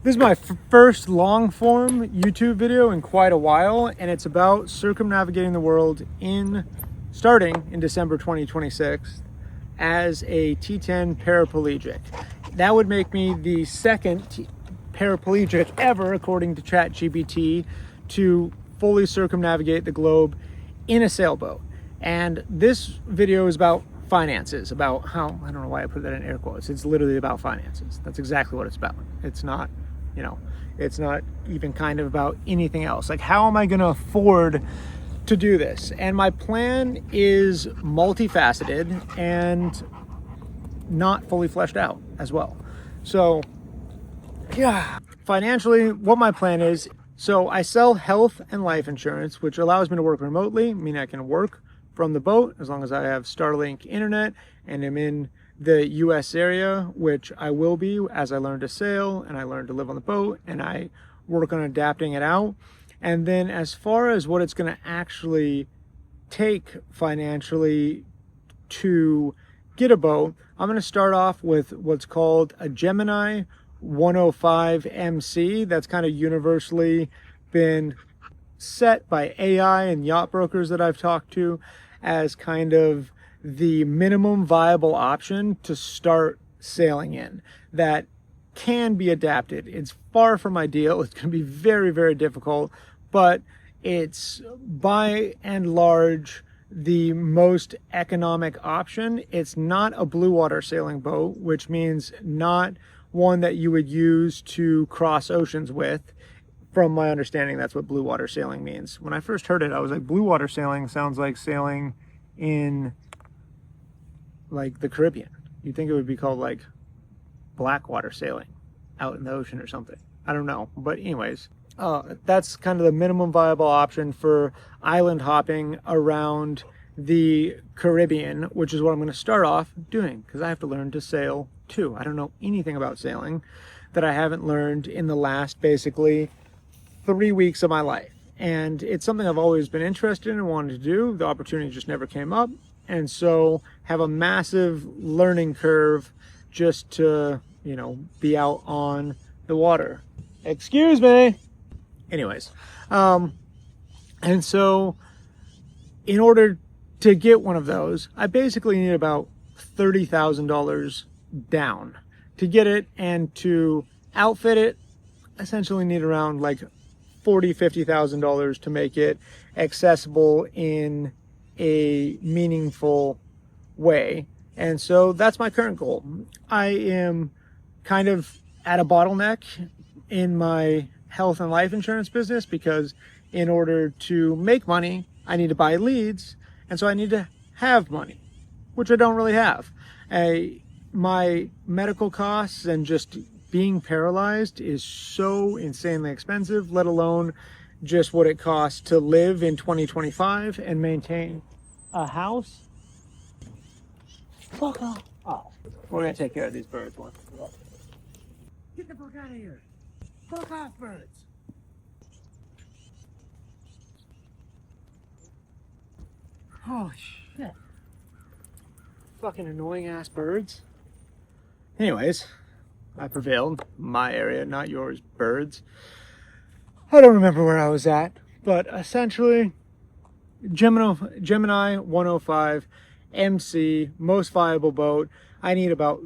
This is my first long form YouTube video in quite a while, and it's about circumnavigating the world starting in December 2026 as a T10 paraplegic. That would make me the second paraplegic ever, according to ChatGPT, to fully circumnavigate the globe in a sailboat. And this video is about finances, about how, I don't know why I put that in air quotes, it's literally about finances. That's exactly what it's about. It's not, it's not even kind of about anything else. Like, how am I going to afford to do this? And my plan is multifaceted and not fully fleshed out as well. So yeah, financially, what my plan is, so I sell health and life insurance, which allows me to work remotely, meaning I can work from the boat as long as I have Starlink internet and am in the US area, which I will be as I learn to sail and I learn to live on the boat and I work on adapting it out. And then as far as what it's going to actually take financially to get a boat, I'm going to start off with what's called a Gemini 105 MC. That's kind of universally been set by AI and yacht brokers that I've talked to as kind of the minimum viable option to start sailing in that can be adapted. It's far from ideal. It's going to be very, very difficult, but it's by and large the most economic option. It's not a blue water sailing boat, which means not one that you would use to cross oceans with. From my understanding, that's what blue water sailing means. When I first heard it, I was like, blue water sailing sounds like sailing in like the Caribbean. You'd think it would be called like black water sailing out in the ocean or something. I don't know. But anyways, that's kind of the minimum viable option for island hopping around the Caribbean, which is what I'm going to start off doing because I have to learn to sail too. I don't know anything about sailing that I haven't learned in the last basically 3 weeks of my life. And it's something I've always been interested in and wanted to do. The opportunity just never came up. And so have a massive learning curve just to, be out on the water. Excuse me. Anyways, and so in order to get one of those, I basically need about $30,000 down to get it, and to outfit it, essentially need around like $40,000-$50,000 to make it accessible in a meaningful way. And so that's my current goal. I am kind of at a bottleneck in my health and life insurance business because in order to make money, I need to buy leads. And so I need to have money, which I don't really have. My medical costs and just being paralyzed is so insanely expensive, let alone just what it costs to live in 2025 and maintain a house. Fuck off. Oh, we're gonna take care of these birds once. Get the fuck out of here. Fuck off, birds. Holy shit. Fucking annoying ass birds. Anyways, I prevailed. My area, not yours, birds. I don't remember where I was at, but essentially, Gemini 105 MC, most viable boat. I need about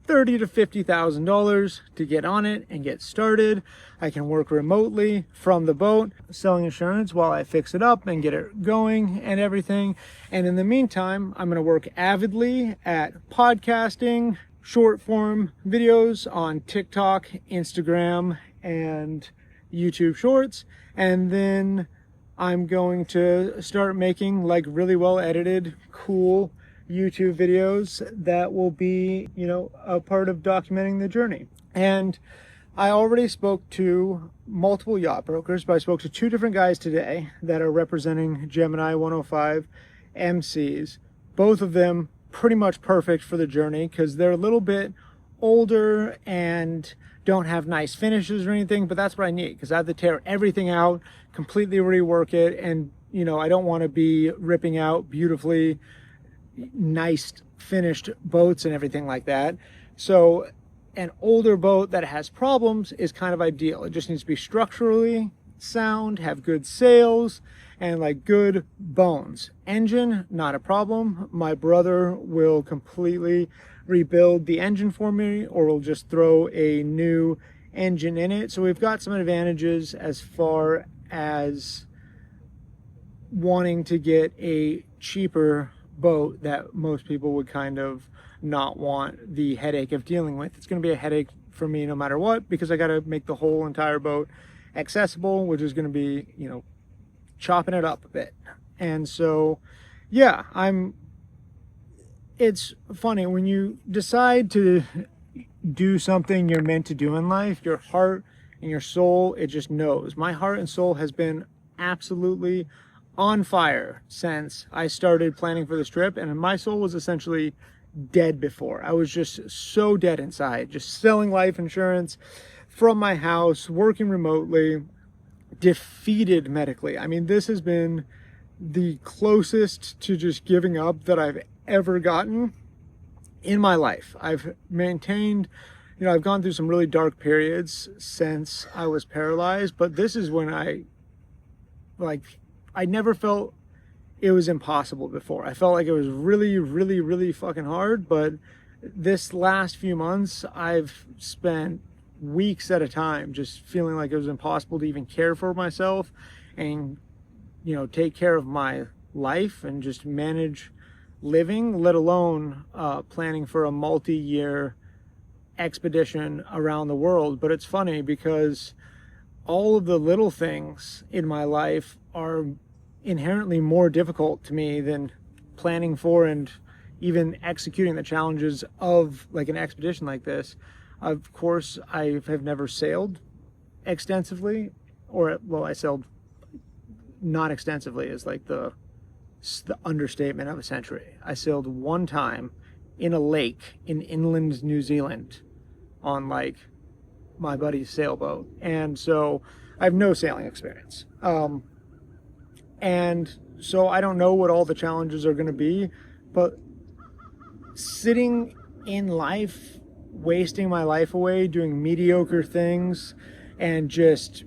$30,000 to $50,000 to get on it and get started. I can work remotely from the boat, selling insurance while I fix it up and get it going and everything. And in the meantime, I'm going to work avidly at podcasting, short form videos on TikTok, Instagram, and YouTube Shorts. And then I'm going to start making like really well edited, cool YouTube videos that will be, a part of documenting the journey. And I already spoke to multiple yacht brokers, but I spoke to 2 different guys today that are representing Gemini 105 MCs. Both of them pretty much perfect for the journey because they're a little bit older and don't have nice finishes or anything, but that's what I need because I have to tear everything out, completely rework it, and I don't want to be ripping out beautifully nice finished boats and everything like that. So an older boat that has problems is kind of ideal. It just needs to be structurally sound, have good sails, and like good bones. Engine, not a problem. My brother will completely rebuild the engine for me, or we'll just throw a new engine in it. So we've got some advantages as far as wanting to get a cheaper boat that most people would kind of not want the headache of dealing with. It's going to be a headache for me no matter what, because I got to make the whole entire boat accessible, which is going to be, you know, chopping it up a bit. And so, yeah, it's funny when you decide to do something you're meant to do in life, your heart and your soul, it just knows. My heart and soul has been absolutely on fire since I started planning for this trip, and my soul was essentially dead before. I was just so dead inside, just selling life insurance from my house, working remotely, defeated medically. I mean, this has been the closest to just giving up that I've ever gotten in my life. I've maintained, you know, I've gone through some really dark periods since I was paralyzed, but this is when I never felt it was impossible before. I felt like it was really, really, really fucking hard, but this last few months, I've spent weeks at a time just feeling like it was impossible to even care for myself and, you know, take care of my life and just manage living, let alone planning for a multi-year expedition around the world. But it's funny because all of the little things in my life are inherently more difficult to me than planning for and even executing the challenges of like an expedition like this. Of course, I have never sailed extensively, or, well, I sailed not extensively is like the understatement of a century. I sailed one time in a lake in inland New Zealand on like my buddy's sailboat. And so I have no sailing experience. And so I don't know what all the challenges are going to be, but sitting in life, wasting my life away doing mediocre things and just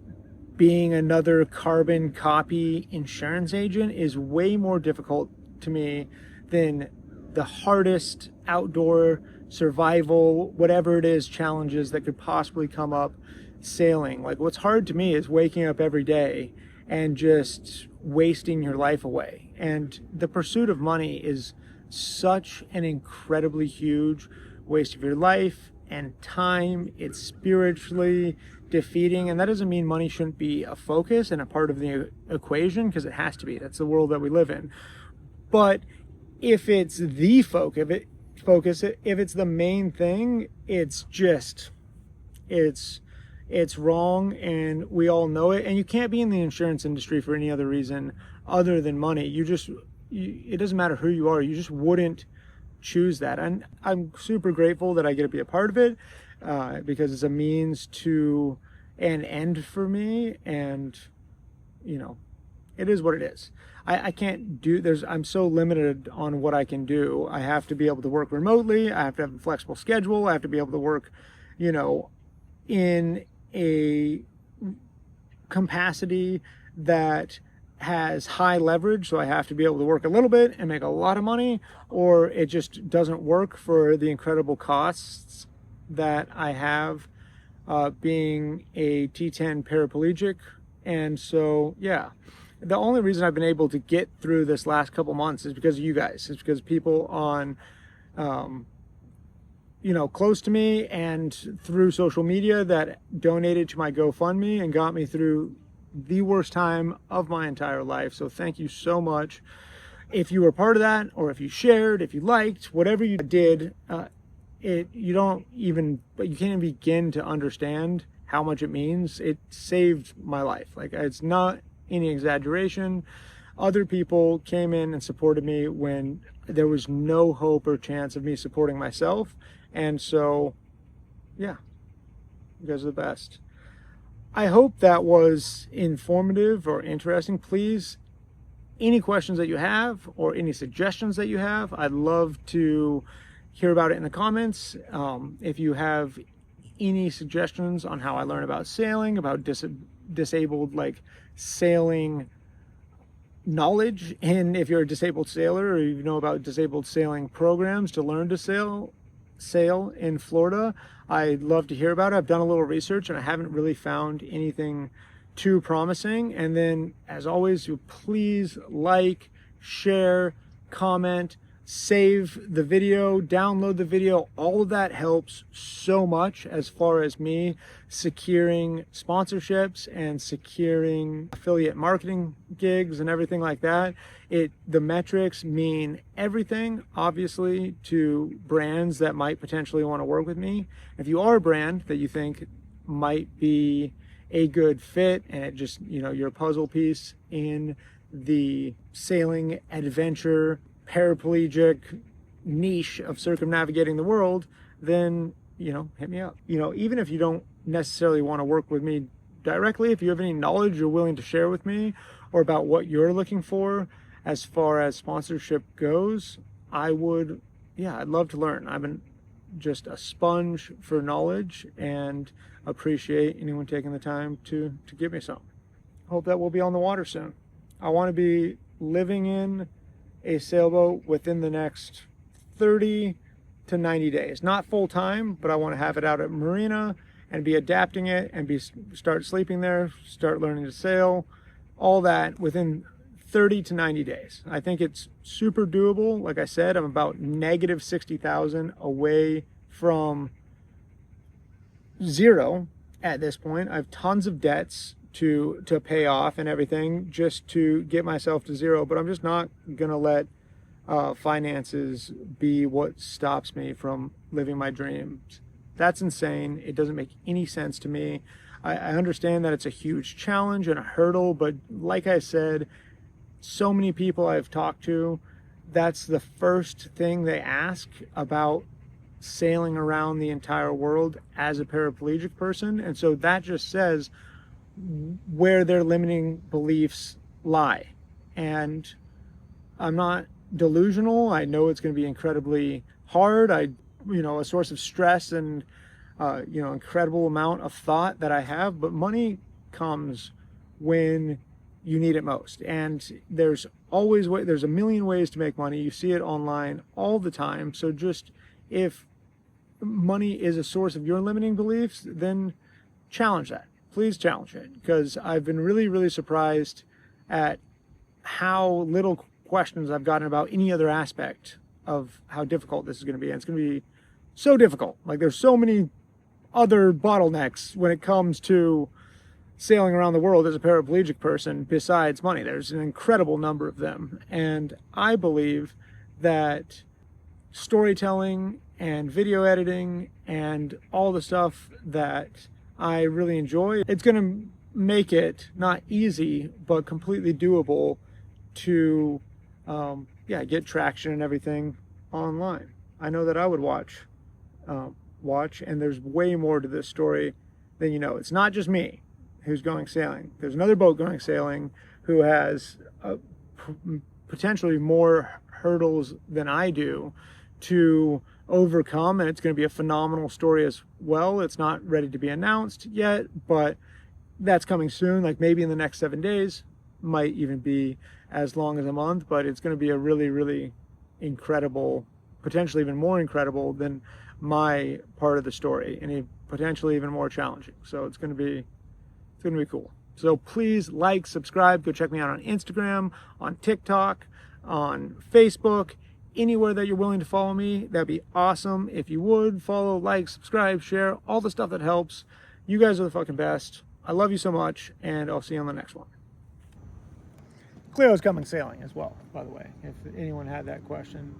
being another carbon copy insurance agent is way more difficult to me than the hardest outdoor survival, whatever it is, challenges that could possibly come up sailing. Like, what's hard to me is waking up every day and just wasting your life away. And the pursuit of money is such an incredibly huge waste of your life and time. It's spiritually defeating, and that doesn't mean money shouldn't be a focus and a part of the equation, because it has to be. That's the world that we live in. But if it's the focus, if it's the main thing, it's wrong, and we all know it. And you can't be in the insurance industry for any other reason other than money. It doesn't matter who you are, you just wouldn't choose that. And I'm super grateful that I get to be a part of it, because it's a means to an end for me. And, you know, it is what it is. I can't do, I'm so limited on what I can do. I have to be able to work remotely. I have to have a flexible schedule. I have to be able to work, you know, in a capacity that has high leverage. So I have to be able to work a little bit and make a lot of money, or it just doesn't work for the incredible costs that I have being a T10 paraplegic. And so, yeah, the only reason I've been able to get through this last couple months is because of you guys. It's because people on, you know, close to me and through social media that donated to my GoFundMe and got me through the worst time of my entire life. So thank you so much. If you were part of that, or if you shared, if you liked, whatever you did, you can't even begin to understand how much it means. It saved my life. Like, it's not any exaggeration. Other people came in and supported me when there was no hope or chance of me supporting myself. And so, yeah, you guys are the best. I hope that was informative or interesting. Please, any questions that you have or any suggestions that you have, I'd love to hear about it in the comments. If you have any suggestions on how I learn about sailing, about disabled like sailing knowledge, and if you're a disabled sailor or you know about disabled sailing programs to learn to sail in Florida, I'd love to hear about it. I've done a little research and I haven't really found anything too promising. And then, as always, you please like, share, comment, save the video, download the video. All of that helps so much as far as me securing sponsorships and securing affiliate marketing gigs and everything like that. The metrics mean everything, obviously, to brands that might potentially want to work with me. If you are a brand that you think might be a good fit and it just, you're a puzzle piece in the sailing adventure paraplegic niche of circumnavigating the world, then hit me up. Even if you don't necessarily want to work with me directly, if you have any knowledge you're willing to share with me or about what you're looking for as far as sponsorship goes, I'd love to learn. I'm just a sponge for knowledge and appreciate anyone taking the time to give me some. Hope that we'll be on the water soon. I want to be living in a sailboat within the next 30 to 90 days. Not full time, but I want to have it out at marina and be adapting it and start sleeping there, start learning to sail, all that within 30 to 90 days. I think it's super doable. Like I said, I'm about negative 60,000 away from zero at this point. I have tons of debts to pay off and everything just to get myself to zero, but I'm just not gonna let finances be what stops me from living my dreams. That's insane. It doesn't make any sense to me. I understand that it's a huge challenge and a hurdle, but like I said, so many people I've talked to, that's the first thing they ask about sailing around the entire world as a paraplegic person. And so that just says where their limiting beliefs lie. And I'm not delusional. I know it's going to be incredibly hard. A source of stress and incredible amount of thought that I have, but money comes when you need it most. And there's a million ways to make money. You see it online all the time. So just, if money is a source of your limiting beliefs, then challenge that. Please challenge it, because I've been really, really surprised at how little questions I've gotten about any other aspect of how difficult this is going to be. And it's going to be so difficult. Like, there's so many other bottlenecks when it comes to sailing around the world as a paraplegic person besides money. There's an incredible number of them. And I believe that storytelling and video editing and all the stuff that I really enjoy, it's going to make it not easy, but completely doable to get traction and everything online. I know that I would watch, and there's way more to this story than you know. It's not just me who's going sailing. There's another boat going sailing who has potentially more hurdles than I do to overcome, and it's going to be a phenomenal story as well. It's not ready to be announced yet, but that's coming soon, like maybe in the next 7 days, might even be as long as a month, but it's going to be a really, really incredible, potentially even more incredible than my part of the story, and potentially even more challenging. So it's going to be cool. So please like, subscribe, go check me out on Instagram, on TikTok, on Facebook, anywhere that you're willing to follow me. That'd be awesome. If you would follow, like, subscribe, share, all the stuff that helps. You guys are the fucking best. I love you so much, and I'll see you on the next one. Cleo's coming sailing as well, by the way, if anyone had that question.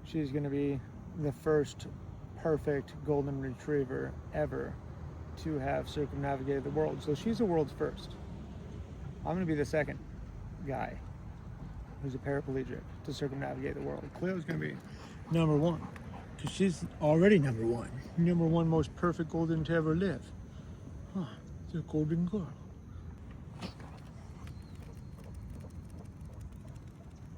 She's going to be the first perfect golden retriever ever to have circumnavigated the world. So she's the world's first. I'm going to be the second guy who's a paraplegic to circumnavigate the world. Cleo's going to be number one, because she's already number one. Number one most perfect golden to ever live. Huh, it's a golden girl.